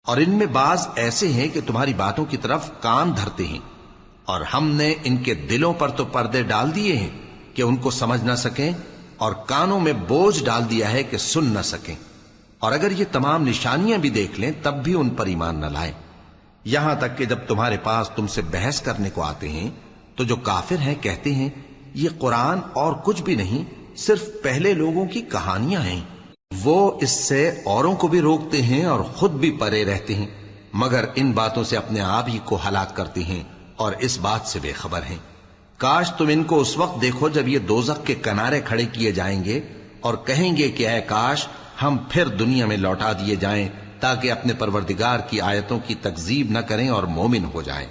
اور ان میں بعض ایسے ہیں کہ تمہاری باتوں کی طرف کان دھرتے ہیں، اور ہم نے ان کے دلوں پر تو پردے ڈال دیے ہیں کہ ان کو سمجھ نہ سکیں، اور کانوں میں بوجھ ڈال دیا ہے کہ سن نہ سکیں، اور اگر یہ تمام نشانیاں بھی دیکھ لیں تب بھی ان پر ایمان نہ لائیں، یہاں تک کہ جب تمہارے پاس تم سے بحث کرنے کو آتے ہیں تو جو کافر ہیں کہتے ہیں یہ قرآن اور کچھ بھی نہیں، صرف پہلے لوگوں کی کہانیاں ہیں۔ وہ اس سے اوروں کو بھی روکتے ہیں اور خود بھی پرے رہتے ہیں، مگر ان باتوں سے اپنے آپ ہی کو ہلاک کرتے ہیں اور اس بات سے بے خبر ہیں۔ کاش تم ان کو اس وقت دیکھو جب یہ دوزخ کے کنارے کھڑے کیے جائیں گے اور کہیں گے کہ اے کاش ہم پھر دنیا میں لوٹا دیے جائیں تاکہ اپنے پروردگار کی آیتوں کی تکذیب نہ کریں اور مومن ہو جائیں۔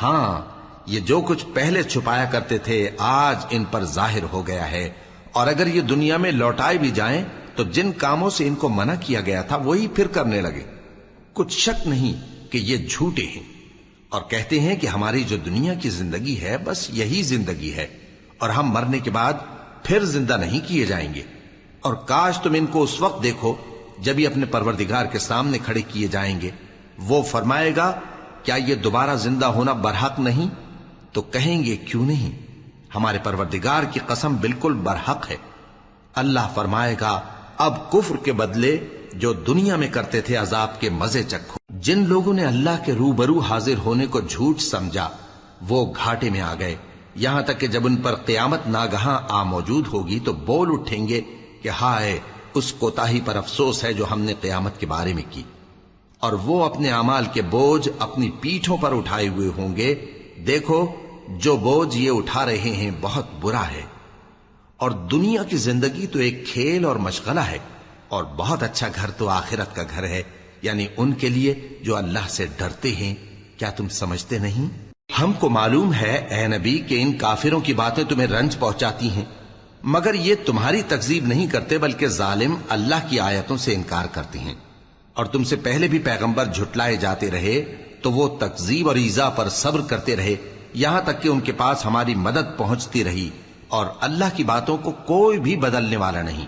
ہاں، یہ جو کچھ پہلے چھپایا کرتے تھے آج ان پر ظاہر ہو گیا ہے، اور اگر یہ دنیا میں لوٹائے بھی جائیں تو جن کاموں سے ان کو منع کیا گیا تھا وہی پھر کرنے لگے۔ کچھ شک نہیں کہ یہ جھوٹے ہیں، اور کہتے ہیں کہ ہماری جو دنیا کی زندگی ہے بس یہی زندگی ہے، اور ہم مرنے کے بعد پھر زندہ نہیں کیے جائیں گے۔ اور کاش تم ان کو اس وقت دیکھو جب یہ اپنے پروردگار کے سامنے کھڑے کیے جائیں گے، وہ فرمائے گا کیا یہ دوبارہ زندہ ہونا برحق نہیں؟ تو کہیں گے کیوں نہیں، ہمارے پروردگار کی قسم بالکل برحق ہے۔ اللہ فرمائے گا اب کفر کے بدلے جو دنیا میں کرتے تھے عذاب کے مزے چکھو۔ جن لوگوں نے اللہ کے روبرو حاضر ہونے کو جھوٹ سمجھا وہ گھاٹے میں آ گئے، یہاں تک کہ جب ان پر قیامت ناگہاں آ موجود ہوگی تو بول اٹھیں گے کہ ہائے اس کوتاہی پر افسوس ہے جو ہم نے قیامت کے بارے میں کی، اور وہ اپنے اعمال کے بوجھ اپنی پیٹھوں پر اٹھائے ہوئے ہوں گے۔ دیکھو جو بوجھ یہ اٹھا رہے ہیں بہت برا ہے، اور دنیا کی زندگی تو ایک کھیل اور مشغلہ ہے، اور بہت اچھا گھر تو آخرت کا گھر ہے، یعنی ان کے لیے جو اللہ سے ڈرتے ہیں۔ کیا تم سمجھتے نہیں؟ ہم کو معلوم ہے اے نبی کہ ان کافروں کی باتیں تمہیں رنج پہنچاتی ہیں، مگر یہ تمہاری تکذیب نہیں کرتے بلکہ ظالم اللہ کی آیتوں سے انکار کرتے ہیں، اور تم سے پہلے بھی پیغمبر جھٹلائے جاتے رہے تو وہ تکذیب اور ایذا پر صبر کرتے رہے، یہاں تک کہ ان کے پاس ہماری مدد پہنچتی رہی، اور اللہ کی باتوں کو کوئی بھی بدلنے والا نہیں۔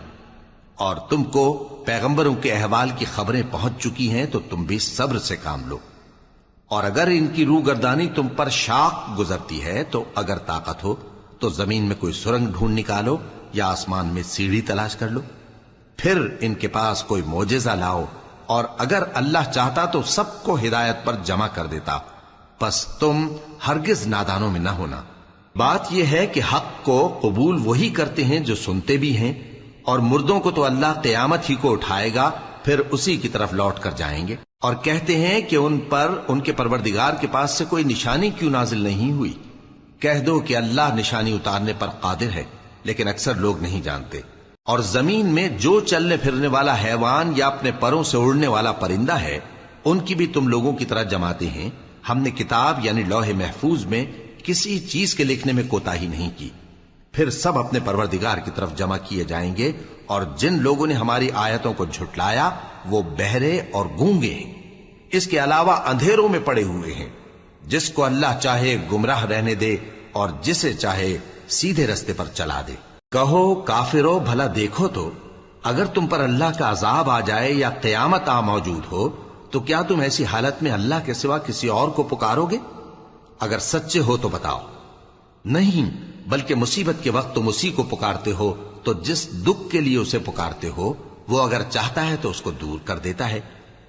اور تم کو پیغمبروں کے احوال کی خبریں پہنچ چکی ہیں تو تم بھی صبر سے کام لو، اور اگر ان کی روگردانی تم پر شاق گزرتی ہے تو اگر طاقت ہو تو زمین میں کوئی سرنگ ڈھونڈ نکالو یا آسمان میں سیڑھی تلاش کر لو، پھر ان کے پاس کوئی معجزہ لاؤ، اور اگر اللہ چاہتا تو سب کو ہدایت پر جمع کر دیتا، پس تم ہرگز نادانوں میں نہ ہونا۔ بات یہ ہے کہ حق کو قبول وہی کرتے ہیں جو سنتے بھی ہیں، اور مردوں کو تو اللہ قیامت ہی کو اٹھائے گا، پھر اسی کی طرف لوٹ کر جائیں گے، اور کہتے ہیں کہ ان پر ان کے پروردگار کے پاس سے کوئی نشانی کیوں نازل نہیں ہوئی؟ کہہ دو کہ اللہ نشانی اتارنے پر قادر ہے، لیکن اکثر لوگ نہیں جانتے۔ اور زمین میں جو چلنے پھرنے والا حیوان یا اپنے پروں سے اڑنے والا پرندہ ہے ان کی بھی تم لوگوں کی طرح جماتے ہیں۔ ہم نے کتاب یعنی لوح محفوظ میں کسی چیز کے لکھنے میں کوتاہی نہیں کی، پھر سب اپنے پروردگار کی طرف جمع کیے جائیں گے، اور جن لوگوں نے ہماری آیتوں کو جھٹلایا وہ بہرے اور گونگے ہیں، اس کے علاوہ اندھیروں میں پڑے ہوئے ہیں۔ جس کو اللہ چاہے گمراہ رہنے دے اور جسے چاہے سیدھے رستے پر چلا دے۔ کہو کافرو بھلا دیکھو تو اگر تم پر اللہ کا عذاب آ جائے یا قیامت آ موجود ہو تو کیا تم ایسی حالت میں اللہ کے سوا کسی اور کو پکارو گے؟ اگر سچے ہو تو بتاؤ۔ نہیں، بلکہ مصیبت کے وقت تم اسی کو پکارتے ہو، تو جس دکھ کے لیے اسے پکارتے ہو وہ اگر چاہتا ہے تو اس کو دور کر دیتا ہے،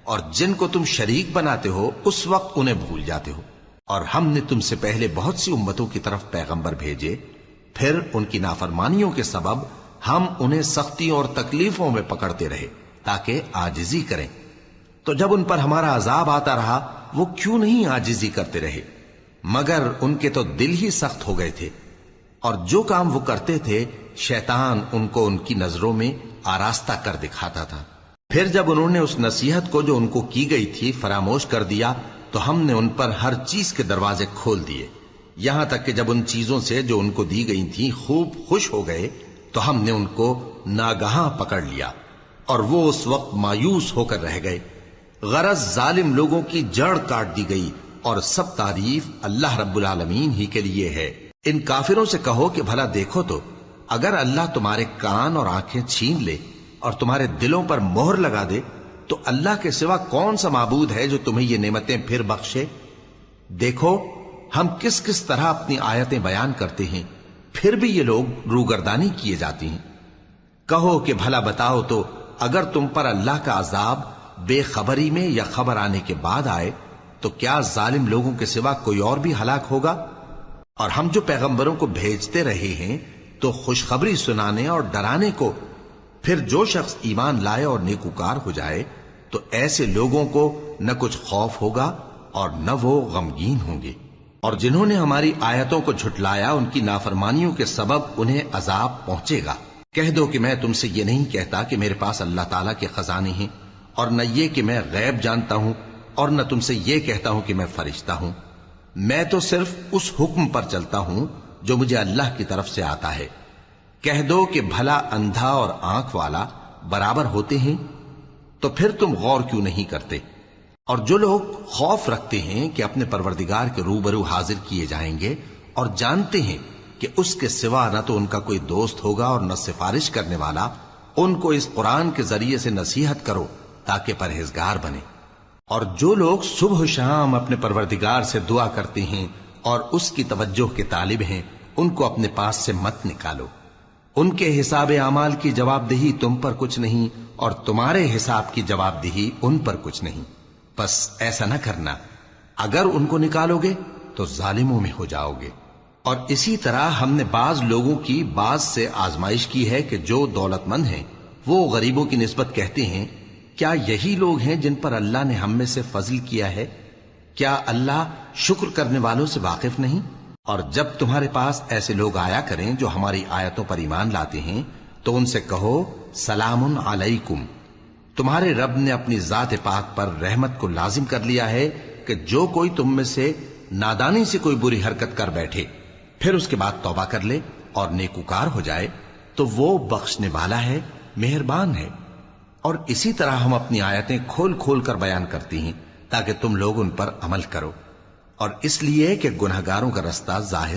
اور جن کو تم شریک بناتے ہو اس وقت انہیں بھول جاتے ہو۔ اور ہم نے تم سے پہلے بہت سی امتوں کی طرف پیغمبر بھیجے، پھر ان کی نافرمانیوں کے سبب ہم انہیں سختیوں اور تکلیفوں میں پکڑتے رہے تاکہ عاجزی کریں، تو جب ان پر ہمارا عذاب آتا رہا وہ کیوں نہیں عاجزی کرتے رہے، مگر ان کے تو دل ہی سخت ہو گئے تھے، اور جو کام وہ کرتے تھے شیطان ان کو ان کی نظروں میں آراستہ کر دکھاتا تھا۔ پھر جب انہوں نے اس نصیحت کو جو ان کو کی گئی تھی فراموش کر دیا تو ہم نے ان پر ہر چیز کے دروازے کھول دیے، یہاں تک کہ جب ان چیزوں سے جو ان کو دی گئی تھیں خوب خوش ہو گئے تو ہم نے ان کو ناگہاں پکڑ لیا، اور وہ اس وقت مایوس ہو کر رہ گئے۔ غرض ظالم لوگوں کی جڑ کاٹ دی گئی، اور سب تعریف اللہ رب العالمین ہی کے لیے ہے۔ ان کافروں سے کہو کہ بھلا دیکھو تو اگر اللہ تمہارے کان اور آنکھیں چھین لے اور تمہارے دلوں پر مہر لگا دے تو اللہ کے سوا کون سا معبود ہے جو تمہیں یہ نعمتیں پھر بخشے؟ دیکھو ہم کس کس طرح اپنی آیتیں بیان کرتے ہیں، پھر بھی یہ لوگ روگردانی کیے جاتی ہیں۔ کہو کہ بھلا بتاؤ تو اگر تم پر اللہ کا عذاب بے خبری میں یا خبر آنے کے بعد آئے تو کیا ظالم لوگوں کے سوا کوئی اور بھی ہلاک ہوگا؟ اور ہم جو پیغمبروں کو بھیجتے رہے ہیں تو خوشخبری سنانے اور ڈرانے کو، پھر جو شخص ایمان لائے اور نیکوکار ہو جائے تو ایسے لوگوں کو نہ کچھ خوف ہوگا اور نہ وہ غمگین ہوں گے۔ اور جنہوں نے ہماری آیتوں کو جھٹلایا ان کی نافرمانیوں کے سبب انہیں عذاب پہنچے گا۔ کہہ دو کہ میں تم سے یہ نہیں کہتا کہ میرے پاس اللہ تعالیٰ کے خزانے ہیں، اور نہ یہ کہ میں غیب جانتا ہوں، اور نہ تم سے یہ کہتا ہوں کہ میں فرشتہ ہوں۔ میں تو صرف اس حکم پر چلتا ہوں جو مجھے اللہ کی طرف سے آتا ہے۔ کہہ دو کہ بھلا اندھا اور آنکھ والا برابر ہوتے ہیں؟ تو پھر تم غور کیوں نہیں کرتے؟ اور جو لوگ خوف رکھتے ہیں کہ اپنے پروردگار کے روبرو حاضر کیے جائیں گے اور جانتے ہیں کہ اس کے سوا نہ تو ان کا کوئی دوست ہوگا اور نہ سفارش کرنے والا، ان کو اس قرآن کے ذریعے سے نصیحت کرو تاکہ پرہیزگار بنے۔ اور جو لوگ صبح و شام اپنے پروردگار سے دعا کرتے ہیں اور اس کی توجہ کے طالب ہیں، ان کو اپنے پاس سے مت نکالو۔ ان کے حساب اعمال کی جواب دہی تم پر کچھ نہیں، اور تمہارے حساب کی جواب دہی ان پر کچھ نہیں۔ بس ایسا نہ کرنا، اگر ان کو نکالو گے تو ظالموں میں ہو جاؤ گے۔ اور اسی طرح ہم نے بعض لوگوں کی بعض سے آزمائش کی ہے کہ جو دولت مند ہیں وہ غریبوں کی نسبت کہتے ہیں کیا یہی لوگ ہیں جن پر اللہ نے ہم میں سے فضل کیا ہے؟ کیا اللہ شکر کرنے والوں سے واقف نہیں؟ اور جب تمہارے پاس ایسے لوگ آیا کریں جو ہماری آیتوں پر ایمان لاتے ہیں تو ان سے کہو سلام علیکم، تمہارے رب نے اپنی ذات پاک پر رحمت کو لازم کر لیا ہے کہ جو کوئی تم میں سے نادانی سے کوئی بری حرکت کر بیٹھے پھر اس کے بعد توبہ کر لے اور نیکوکار ہو جائے تو وہ بخشنے والا ہے، مہربان ہے۔ اور اسی طرح ہم اپنی آیتیں کھول کھول کر بیان کرتی ہیں تاکہ تم لوگ ان پر عمل کرو، اور اس لیے کہ گنہگاروں کا رستہ ظاہر